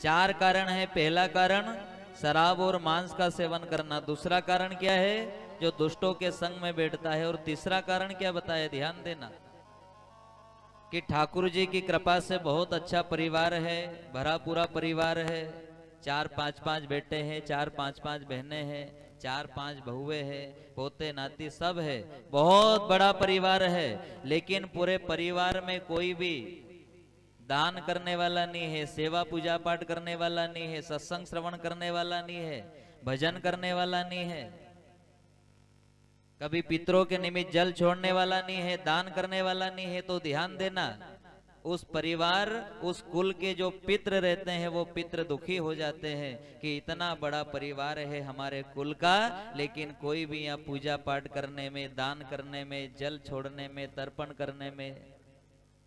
चार कारण है। पहला कारण शराब और मांस का सेवन करना, दूसरा कारण क्या है, जो दुष्टों के संग में बैठता है, और तीसरा कारण क्या बताया, ध्यान देना कि ठाकुर जी की कृपा से बहुत अच्छा परिवार है, भरा पूरा परिवार है, 4-5 बेटे हैं, 4-5 बहनें हैं, 4-5 बहुएं हैं, पोते नाती सब है, बहुत बड़ा परिवार है। लेकिन पूरे परिवार में कोई भी दान करने वाला नहीं है, सेवा पूजा पाठ करने वाला नहीं है, सत्संग श्रवण करने वाला नहीं है, भजन करने वाला नहीं है, कभी पितरों के निमित्त जल छोड़ने वाला नहीं है, दान करने वाला नहीं है। तो ध्यान देना, उस परिवार, उस कुल के जो पितृ रहते हैं वो पितृ दुखी हो जाते हैं कि इतना बड़ा परिवार है हमारे कुल का, लेकिन कोई भी यहाँ पूजा पाठ करने में, दान करने में, जल छोड़ने में, तर्पण करने में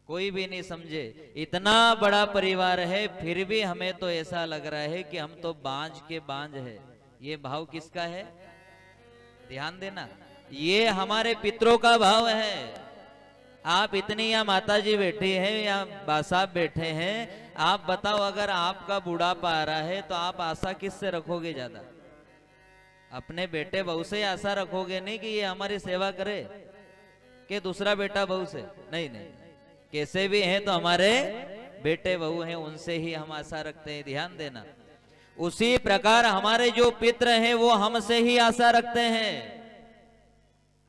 कोई भी नहीं समझे। इतना बड़ा परिवार है, फिर भी हमें तो ऐसा लग रहा है कि हम तो बांझ के बांझ है। ये भाव किसका है, ध्यान देना, ये हमारे पितरों का भाव है। आप इतनी यहाँ माता जी बैठी हैं, यहाँ बासाब बैठे हैं, आप बताओ अगर आपका बुढ़ापा आ रहा है तो आप आशा किससे रखोगे ज्यादा, अपने बेटे बहू से आशा रखोगे नहीं कि ये हमारी सेवा करे, कि दूसरा बेटा बहू से, नहीं नहीं, कैसे भी हैं तो हमारे बेटे बहू हैं, उनसे ही हम आशा रखते हैं। ध्यान देना, उसी प्रकार हमारे जो पितृ हैं वो हमसे ही आशा रखते हैं,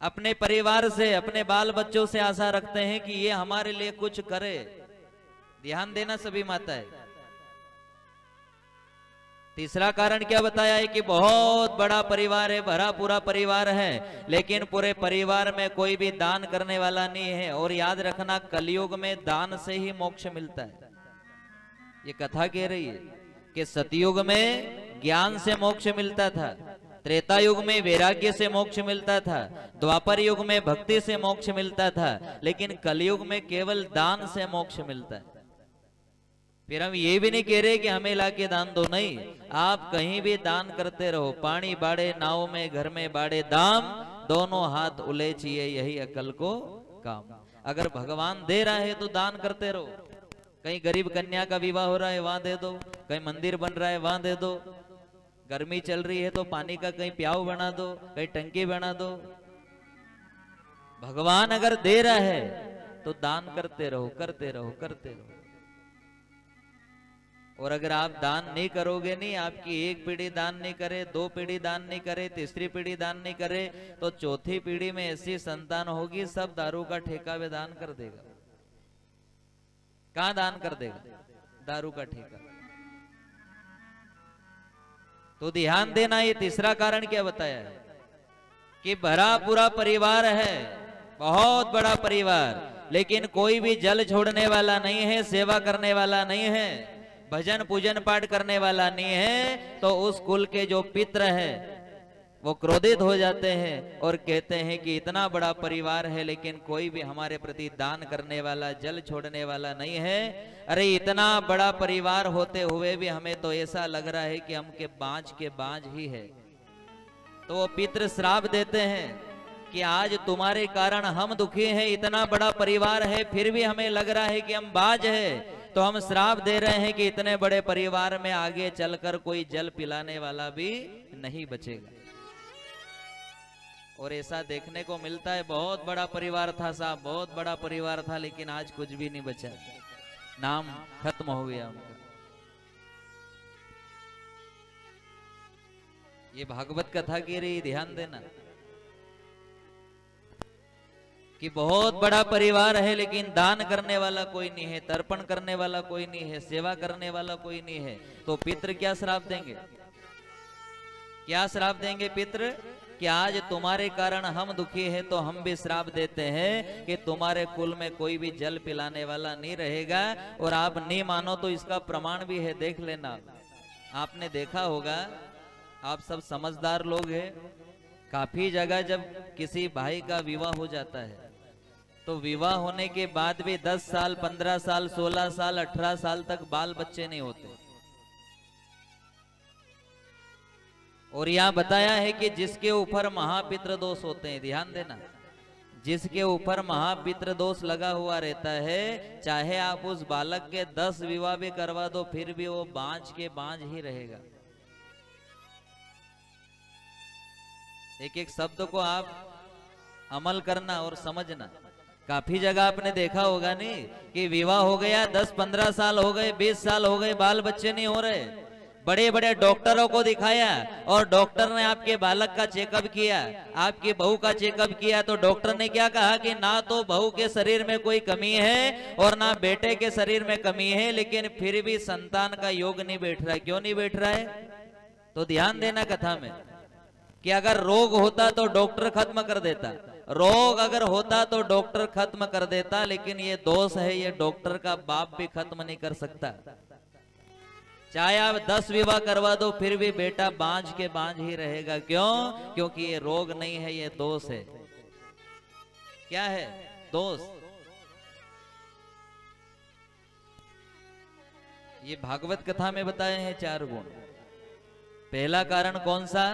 अपने परिवार से, अपने बाल बच्चों से आशा रखते हैं कि ये हमारे लिए कुछ करे। ध्यान देना सभी माताएं। तीसरा कारण क्या बताया है कि बहुत बड़ा परिवार है, भरा पूरा परिवार है, लेकिन पूरे परिवार में कोई भी दान करने वाला नहीं है। और याद रखना, कलयुग में दान से ही मोक्ष मिलता है। ये कथा कह रही है कि सतयुग में ज्ञान से मोक्ष मिलता था, त्रेता युग में वैराग्य से मोक्ष मिलता था, द्वापर युग में भक्ति से मोक्ष मिलता था, लेकिन कलयुग में केवल दान से मोक्ष मिलता है। फिर हम ये भी नहीं कह रहे कि हमें लाके दान दो, नहीं, आप कहीं भी दान करते रहो। पानी बाड़े नाव में, घर में बाड़े दाम, दोनों हाथ उलेचिए यही अकल को काम। अगर भगवान दे रहा है तो दान करते रहो। कहीं गरीब कन्या का विवाह हो रहा है वहां दे दो, कहीं मंदिर बन रहा है वहां दे दो, गर्मी चल रही है तो पानी का कहीं प्याऊ बना दो, कहीं टंकी बना दो। भगवान अगर दे रहा है तो दान करते रहो, करते रहो, करते रहो। और अगर आप दान नहीं करोगे, नहीं, आपकी एक पीढ़ी दान नहीं करे, 2 पीढ़ी दान नहीं करे, तीसरी पीढ़ी दान नहीं करे, तो चौथी पीढ़ी में ऐसी संतान होगी सब दारू का ठेका वे दान कर देगा। कहां दान कर देगा, दारू का ठेका। तो ध्यान देना, ये तीसरा कारण क्या बताया है कि भरा पूरा परिवार है, बहुत बड़ा परिवार, लेकिन कोई भी जल छोड़ने वाला नहीं है, सेवा करने वाला नहीं है, भजन पूजन पाठ करने वाला नहीं है। तो उस कुल के जो पितृ है वो क्रोधित हो जाते हैं और कहते हैं कि इतना बड़ा परिवार है लेकिन कोई भी हमारे प्रति दान करने वाला, जल छोड़ने वाला नहीं है। अरे इतना बड़ा परिवार होते हुए भी हमें तो ऐसा लग रहा है कि हम के बांझ ही है। तो वो पितृ श्राप देते हैं कि आज तुम्हारे कारण हम दुखी हैं, इतना बड़ा परिवार है फिर भी हमें लग रहा है कि हम बाज है। तो हम श्राप दे रहे हैं कि इतने बड़े परिवार में आगे चलकर कोई जल पिलाने वाला भी नहीं बचेगा। और ऐसा देखने को मिलता है, बहुत बड़ा परिवार था साहब, बहुत बड़ा परिवार था, लेकिन आज कुछ भी नहीं बचा, नाम खत्म हो गया उनका। ये भागवत कथा की रही, ध्यान देना कि बहुत बड़ा परिवार है लेकिन दान करने वाला कोई नहीं है, तर्पण करने वाला कोई नहीं है, सेवा करने वाला कोई नहीं है। तो पितृ क्या श्राप देंगे, क्या श्राप देंगे पितृ कि आज तुम्हारे कारण हम दुखी हैं। तो हम भी श्राप देते हैं कि तुम्हारे कुल में कोई भी जल पिलाने वाला नहीं रहेगा। और आप नहीं मानो तो इसका प्रमाण भी है, देख लेना। आपने देखा होगा, आप सब समझदार लोग हैं, काफी जगह जब किसी भाई का विवाह हो जाता है तो विवाह होने के बाद भी 10 साल, 15 साल, 16 साल, 18 साल तक बाल बच्चे नहीं होते। और यहां बताया है कि जिसके ऊपर महापितृ दोष होते हैं, ध्यान देना, जिसके ऊपर महापितृ दोष लगा हुआ रहता है, चाहे आप उस बालक के 10 विवाह भी करवा दो फिर भी वो बांझ के बांझ ही रहेगा। एक एक शब्द को आप अमल करना और समझना। काफी जगह आपने देखा होगा नहीं कि विवाह हो गया, 10-15 साल हो गए, 20 साल हो गए, बाल बच्चे नहीं हो रहे, बड़े बड़े डॉक्टरों को दिखाया और डॉक्टर ने आपके बालक का चेकअप किया, आपकी बहू का चेकअप किया, तो डॉक्टर ने क्या कहा कि ना तो बहू के शरीर में कोई कमी है और ना बेटे के शरीर में कमी है, लेकिन फिर भी संतान का योग नहीं बैठ रहा है। क्यों नहीं बैठ रहा है? तो ध्यान देना कथा में कि अगर रोग होता तो डॉक्टर खत्म कर देता, रोग अगर होता तो डॉक्टर खत्म कर देता, लेकिन ये दोष है, ये डॉक्टर का बाप भी खत्म नहीं कर सकता। चाहे आप 10 विवाह करवा दो फिर भी बेटा बांझ के बांझ ही रहेगा। क्यों? क्योंकि ये रोग नहीं है, ये दोष है। क्या है? दोष। ये भागवत कथा में बताए हैं 4 गुण। पहला कारण कौन सा?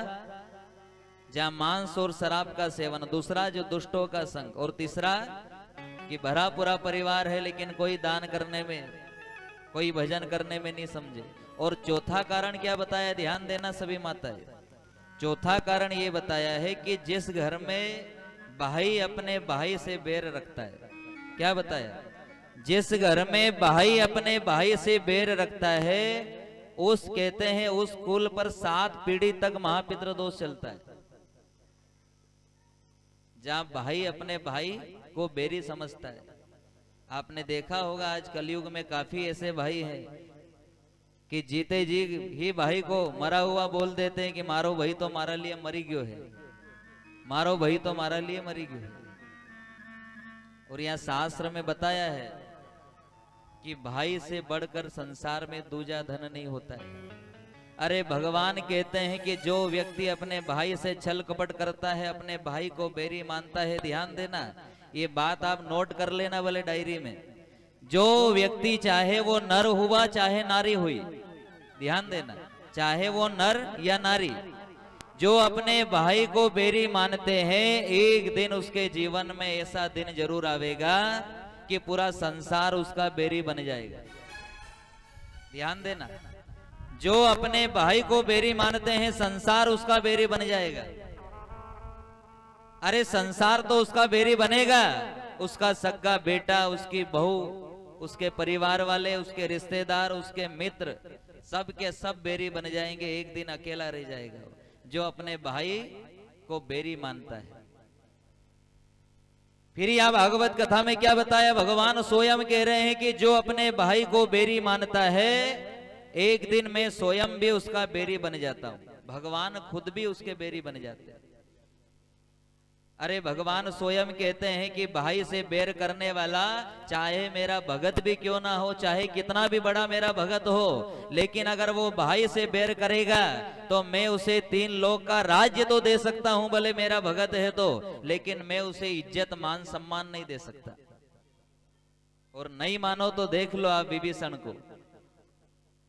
जहां मांस और शराब का सेवन, दूसरा जो दुष्टों का संग, और तीसरा कि भरा पूरा परिवार है लेकिन कोई दान करने में, कोई भजन करने में नहीं समझे। और चौथा कारण क्या बताया? ध्यान देना सभी माताएं। चौथा कारण ये बताया है कि जिस घर में भाई अपने भाई से बैर रखता है, क्या बताया? जिस घर में भाई अपने भाई से बैर रखता है, उस कहते हैं उस कुल पर 7 पीढ़ी तक महापितृ दोष चलता है। जहां भाई अपने भाई को बैरी समझता है। आपने देखा होगा आज कलयुग में काफी ऐसे भाई हैं कि जीते जी ही भाई को मरा हुआ बोल देते हैं कि मारो भाई तो मारा लिए मरी गयो है, मारो भाई तो मारा लिए मरी गयो है। और यहाँ शास्त्र में बताया है कि भाई से बढ़कर संसार में दूजा धन नहीं होता है। अरे भगवान कहते हैं कि जो व्यक्ति अपने भाई से छल कपट करता है, अपने भाई को बैरी मानता है, ध्यान देना, ये बात आप नोट कर लेना वाले डायरी में। जो व्यक्ति चाहे वो नर हुआ चाहे नारी हुई, ध्यान देना, चाहे वो नर या नारी, जो अपने भाई को बैरी मानते हैं, एक दिन उसके जीवन में ऐसा दिन जरूर आवेगा कि पूरा संसार उसका बैरी बन जाएगा। ध्यान देना, जो अपने भाई को बैरी मानते हैं, संसार उसका बैरी बन जाएगा। अरे संसार तो उसका बैरी बनेगा, उसका सगा बेटा, उसकी बहू, उसके परिवार वाले, उसके रिश्तेदार, उसके मित्र, सब के सब बैरी बन जाएंगे। एक दिन अकेला रह जाएगा जो अपने भाई को बैरी मानता है। फिर यह भागवत कथा में क्या बताया? भगवान स्वयं कह रहे हैं कि जो अपने भाई को बैरी मानता है, एक दिन मैं स्वयं भी उसका बैरी बन जाता हूं। भगवान खुद भी उसके बैरी बन जाते हैं। अरे भगवान स्वयं कहते हैं कि भाई से बैर करने वाला चाहे मेरा भगत भी क्यों ना हो, चाहे कितना भी बड़ा मेरा भगत हो, लेकिन अगर वो भाई से बैर करेगा तो मैं उसे 3 लोक का राज्य तो दे सकता हूं, भले मेरा भगत है तो, लेकिन मैं उसे इज्जत मान सम्मान नहीं दे सकता। और नहीं मानो तो देख लो आप विभीषण को।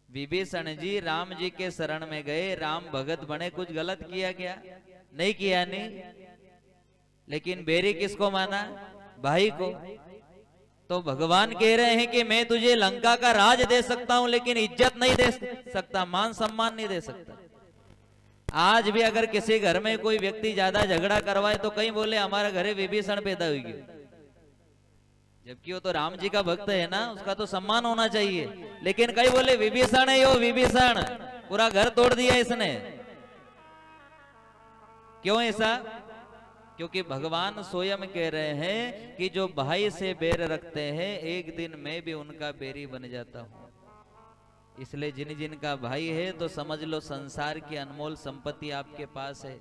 विभीषण जी राम जी के शरण में गए, राम भगत बने, कुछ गलत किया क्या? नहीं किया, नहीं, लेकिन बैरी किसको माना? भाई को। तो भगवान कह रहे हैं कि मैं तुझे लंका का राज दे सकता हूं, लेकिन इज्जत नहीं दे सकता, मान सम्मान नहीं दे सकता। आज भी अगर किसी घर में कोई व्यक्ति ज्यादा झगड़ा करवाए तो कहीं बोले हमारे घरे विभीषण पैदा हुई, जबकि वो तो राम जी का भक्त है ना, उसका तो सम्मान होना चाहिए। लेकिन कई बोले विभीषण है यो विभीषण, पूरा घर तोड़ दिया इसने। क्यों ऐसा? क्योंकि भगवान स्वयं कह रहे हैं कि जो भाई से बैर रखते हैं, एक दिन मैं भी उनका बैरी बन जाता हूं। इसलिए जिन जिन का भाई है तो समझ लो संसार की अनमोल संपत्ति आपके पास है।